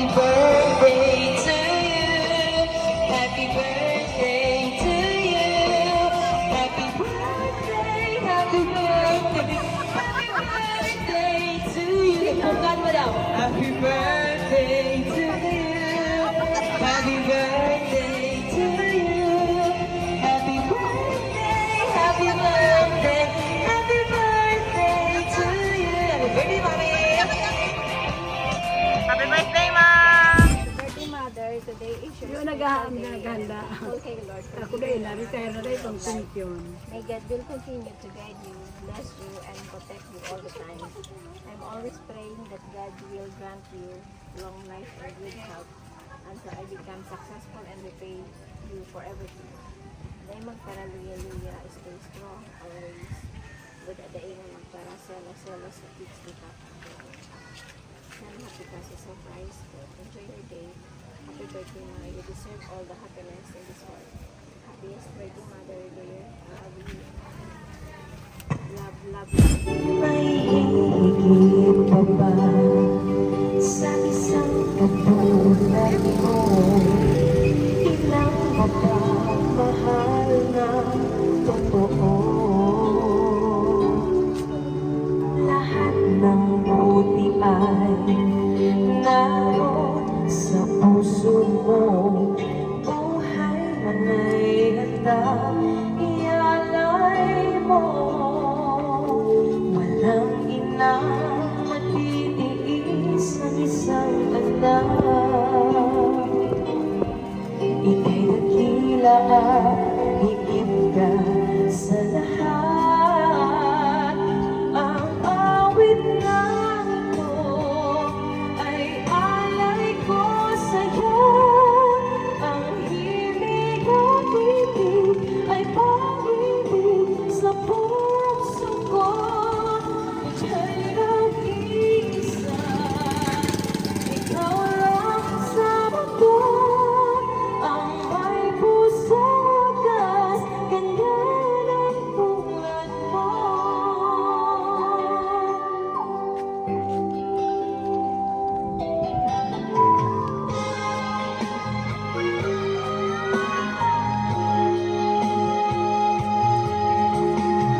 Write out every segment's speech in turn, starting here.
Happy birthday to you. Happy birthday to you. Happy birthday, happy birthday, happy birthday to you. Bungkan mo daw. Happy birthday to you. Happy birthday to you. Happy birthday, happy birthday, happy birthday to you. Happy birthday, Mami. Happy birthday, Ma'am! Birthday mother, today is your Yung naghahanda. Okay, Lord. Ako na ina-retire na rin pang pension. May God will continue to guide you, bless you, and protect you all the time. I'm always praying that God will grant you long life and good health until I become successful and repay you for everything. Dahil magparaluya-luya, stay strong always. Good at the aim magparasela-sela sa peaks ni Papa. Sana happy ka sa surprise. Enjoy your day. Happy birthday, Ma. You deserve all the happiness in this world. Happiest birthday, Mother, dear. I love you. Love, love, love. May higit pa ba sa isang katulad mo? Ilang mapagmahal na totoo. Lahat ng buti ay naroon sa puso mo. Buhay man ay handa ialay mo. Walang inang matitiis ang isang anak. Ika'y dakila at higit ka sa lahat. Ang awit na ito ay alay ko sa'yo. Ang himig at ibig ay pag-ibig sa puso ko. Ika'y nag-iisa, ikaw lang sa mundo. Ang may pusong wagas, ganda ng tulad mo.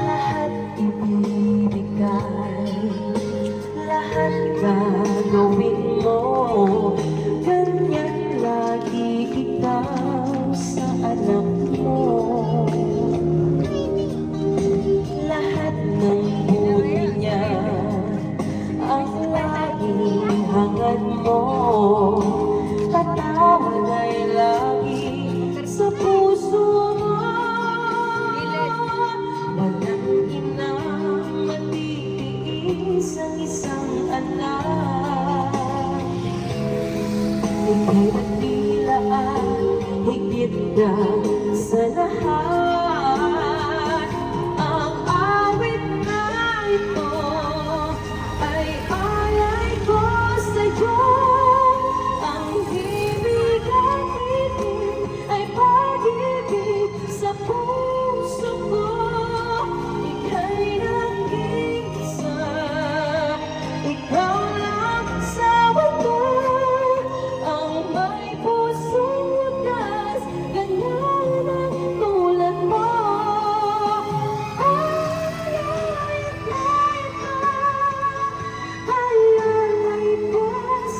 Lahat ibibigay, lahat gagawin mo. Ganyan lagi ikaw sa anak mo. Lahat ng buhay niya ang laging hangad mo. Katawan ay lagi sa puso mo. Walang inang matitiis ang isang anak. Ika'y nagdila at higit ka sa lahat. Ang awit na ito ay alay ko sa'yo. Ang himig at ibig ay pag-ibig sa puso ko. Ika'y nag-iisa, ikaw lang sa mundo. Ang may pusong wagas, ganyan ang tulad mo. Ay, alay ko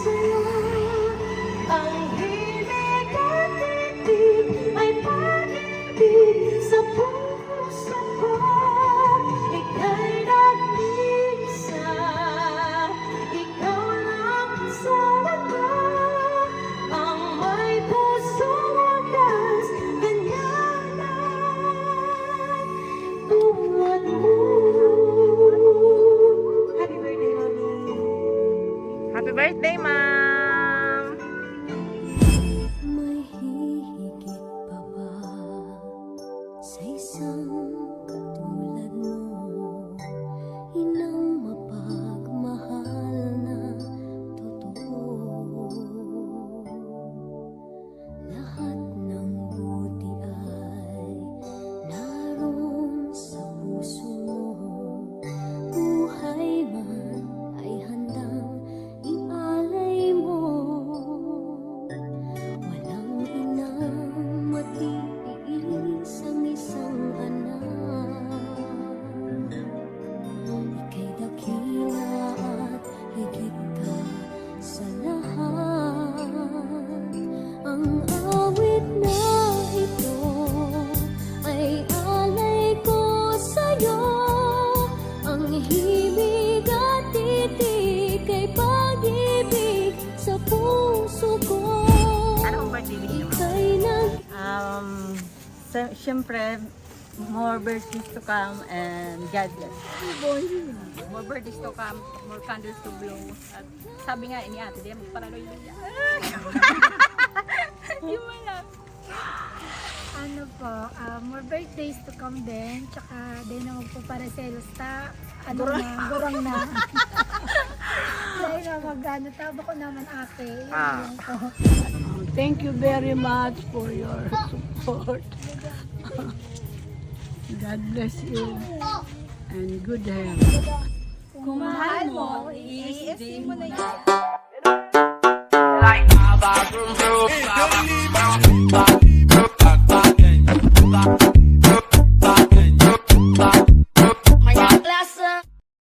sa'yo. Ang himig at ibig ay pag-ibig sa puso ko. Ika'y nag-iisa, ikaw lang sa mundo. Ang may pusong wagas, ganyan ang tulad mo. Happy birthday, Mami. Happy birthday, Ma'am! May hihigit pa ba sa isang katulad mo? Inang mapagmahal na totoo. Lahat ng buti ay naroon sa puso mo. Buhay man ay handang ialay mo. Siyempre, more birthdays to come and God bless. More birthdays to come, more candles to blow. At sabi nga ni ate, di magparaloy lang yan. Yung wala. Ano po, more birthdays to come din. Tsaka din naman po para sa Elsta. Ano na, gurang na. Dahil na mag-ano, tabo ko naman ate. Yun po. Thank you very much for your support. God bless you and good health. Kung mahal mo, i-SC mo na yan.